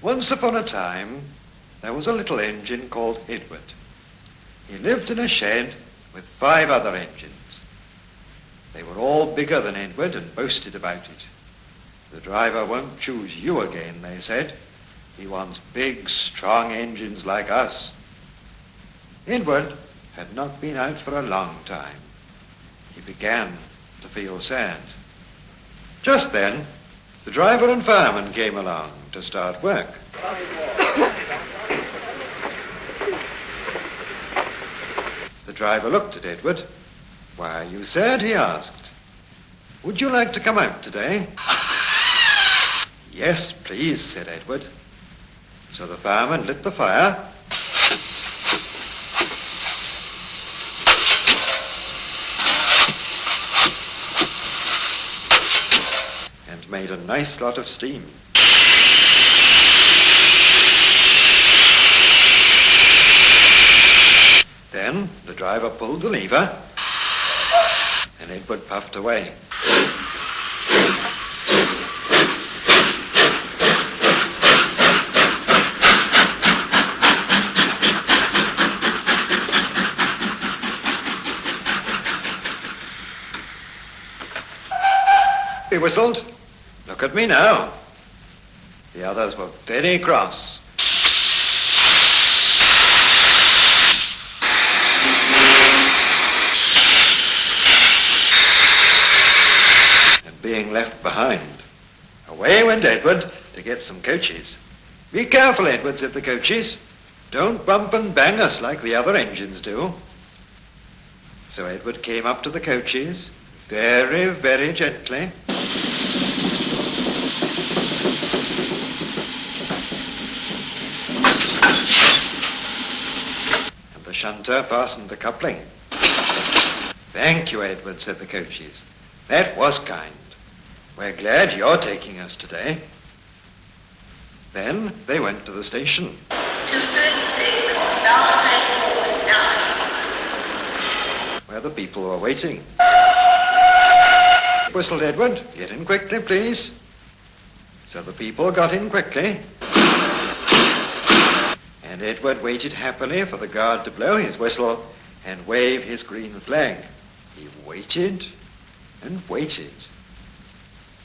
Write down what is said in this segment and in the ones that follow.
Once upon a time, there was a little engine called Edward. He lived in a shed with 5 other engines. They were all bigger than Edward and boasted about it. The driver won't choose you again, they said. He wants big, strong engines like us. Edward had not been out for a long time. He began to feel sad. Just then, the driver and fireman came along to start work. The driver looked at Edward. "Why are you sad?" he asked. "Would you like to come out today?" "Yes, please," said Edward. So the fireman lit the fire and made a nice lot of steam. Then the driver pulled the lever and Edward puffed away. He whistled. "Look at me now." The others were very cross. And being left behind. Away went Edward to get some coaches. "Be careful, Edward," said the coaches. "Don't bump and bang us like the other engines do." So Edward came up to the coaches very, very gently. The shunter fastened the coupling. "Thank you, Edward," said the coaches. "That was kind. We're glad you're taking us today." Then they went to the station. 236 South 9. Where the people were waiting. Whistled Edward. "Get in quickly, please." So the people got in quickly. And Edward waited happily for the guard to blow his whistle and wave his green flag. He waited and waited.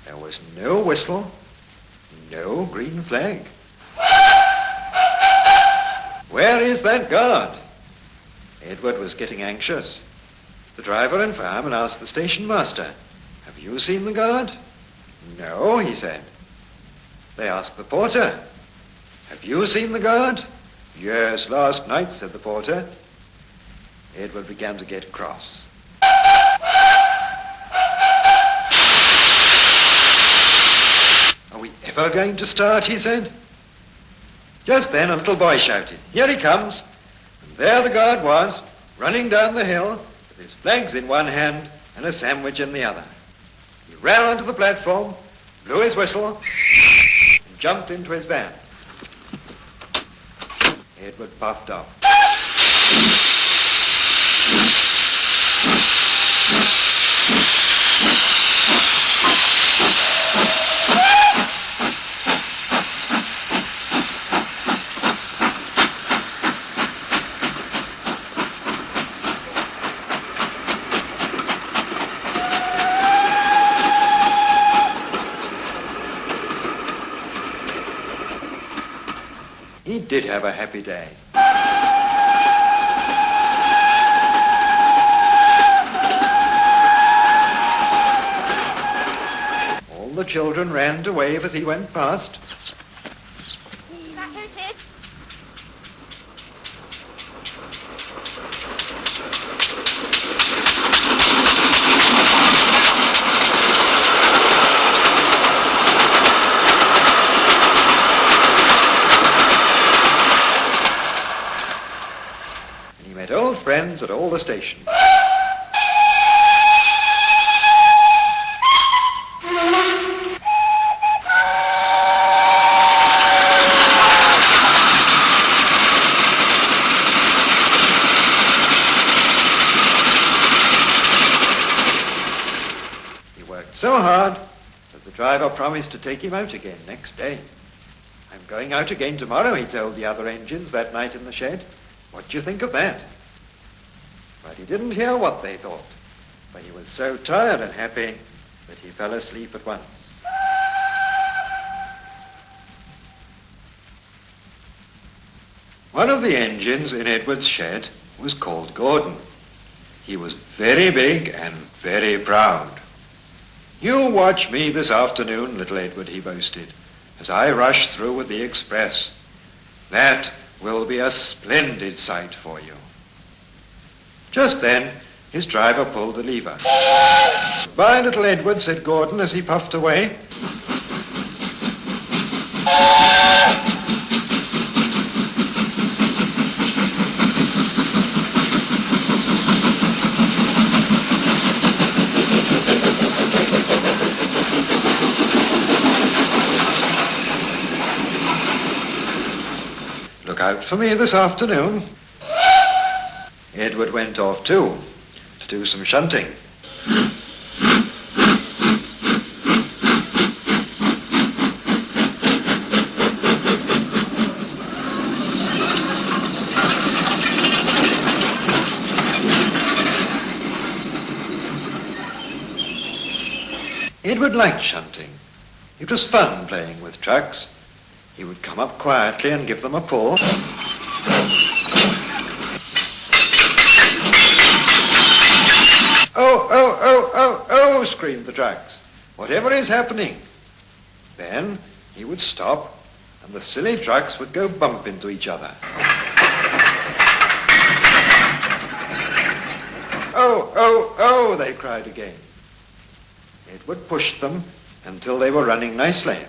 There was no whistle, no green flag. Where is that guard? Edward was getting anxious. The driver and fireman asked the station master, "Have you seen the guard?" "No," he said. They asked the porter, "Have you seen the guard?" "Yes, last night," said the porter. Edward began to get cross. "Are we ever going to start?" he said. Just then a little boy shouted, "Here he comes!" And there the guard was, running down the hill with his flags in one hand and a sandwich in the other. He ran onto the platform, blew his whistle, and jumped into his van. Edward puffed off. He did have a happy day. All the children ran to wave as he went past. Is that who it is? He met old friends at all the stations. He worked so hard that the driver promised to take him out again next day. "I'm going out again tomorrow, he told the other engines that night in the shed. What do you think of that? But he didn't hear what they thought, for he was so tired and happy that he fell asleep at once. One of the engines in Edward's shed was called Gordon. He was very big and very proud. "You watch me this afternoon, little Edward," he boasted, "as I rush through with the express. That will be a splendid sight for you." Just then, his driver pulled the lever. "Goodbye, little Edward," said Gordon as he puffed away. "Look out for me this afternoon." Edward went off too, to do some shunting. Edward liked shunting. It was fun playing with trucks. He would come up quietly and give them a pull. "Oh, oh, oh, oh, oh," screamed the trucks. "Whatever is happening?" Then he would stop and the silly trucks would go bump into each other. "Oh, oh, oh," they cried again. Edward pushed them until they were running nicely.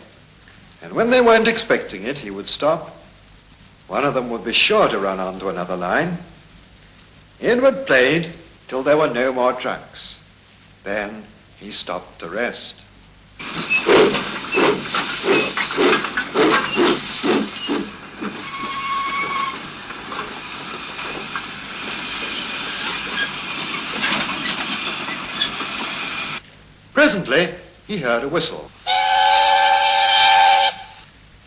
And when they weren't expecting it, he would stop. One of them would be sure to run onto another line. Edward played till there were no more trucks. Then he stopped to rest. Presently, he heard a whistle.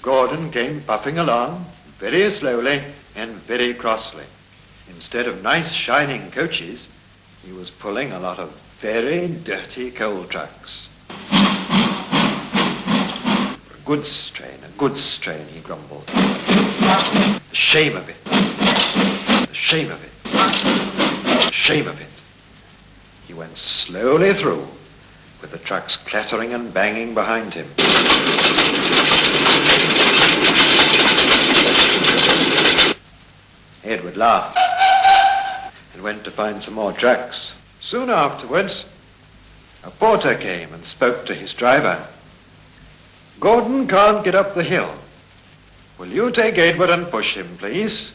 Gordon came puffing along, very slowly and very crossly. Instead of nice shining coaches, he was pulling a lot of very dirty coal trucks. "A goods train," he grumbled. "The shame of it, the shame of it, the shame of it." He went slowly through, with the trucks clattering and banging behind him. Edward laughed and went to find some more trucks. Soon afterwards, a porter came and spoke to his driver. "Gordon can't get up the hill. Will you take Edward and push him, please?"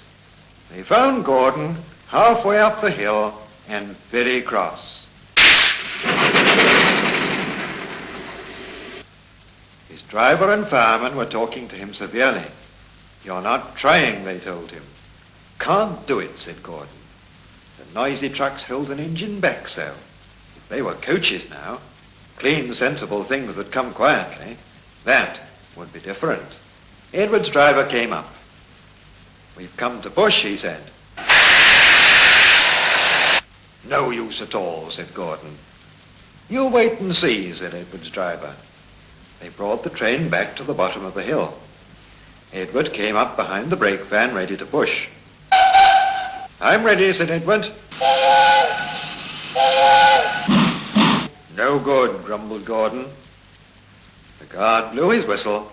They found Gordon halfway up the hill and very cross. His driver and fireman were talking to him severely. "You're not trying," they told him. "Can't do it," said Gordon. "The noisy trucks hold an engine back so. If they were coaches now, clean, sensible things that come quietly, that would be different." Edward's driver came up. "We've come to push," he said. "No use at all," said Gordon. "You wait and see," said Edward's driver. They brought the train back to the bottom of the hill. Edward came up behind the brake van ready to push. "I'm ready," said Edward. "No good," grumbled Gordon. The guard blew his whistle.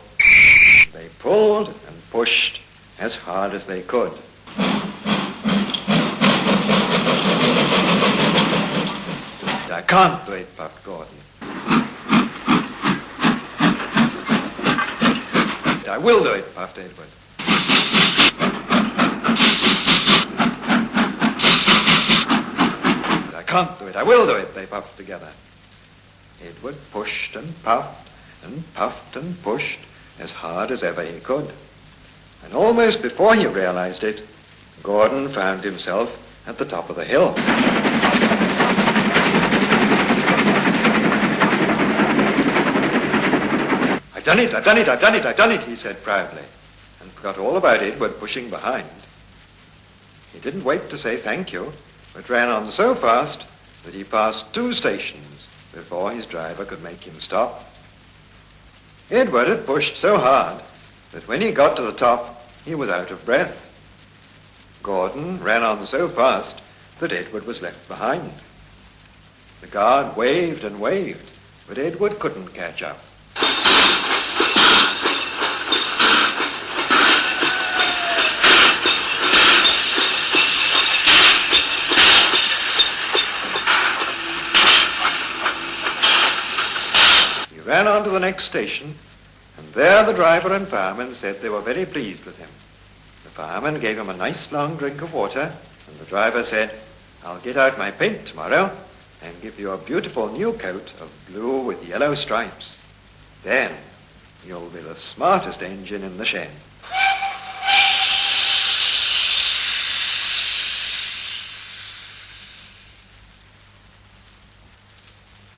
They pulled and pushed as hard as they could. "I can't do it," puffed Gordon. "I will do it," puffed Edward. "I can't do it, I will do it," they puffed together. Edward pushed and puffed and puffed and pushed as hard as ever he could. And almost before he realized it, Gordon found himself at the top of the hill. "I've done it, I've done it, I've done it, I've done it," he said proudly. and forgot all about Edward pushing behind. He didn't wait to say thank you, but ran on so fast that he passed 2 stations before his driver could make him stop. Edward had pushed so hard that when he got to the top, he was out of breath. Gordon ran on so fast that Edward was left behind. The guard waved and waved, but Edward couldn't catch up. He ran on to the next station, and there the driver and fireman said they were very pleased with him. The fireman gave him a nice long drink of water, and the driver said, "I'll get out my paint tomorrow and give you a beautiful new coat of blue with yellow stripes. Then you'll be the smartest engine in the shed."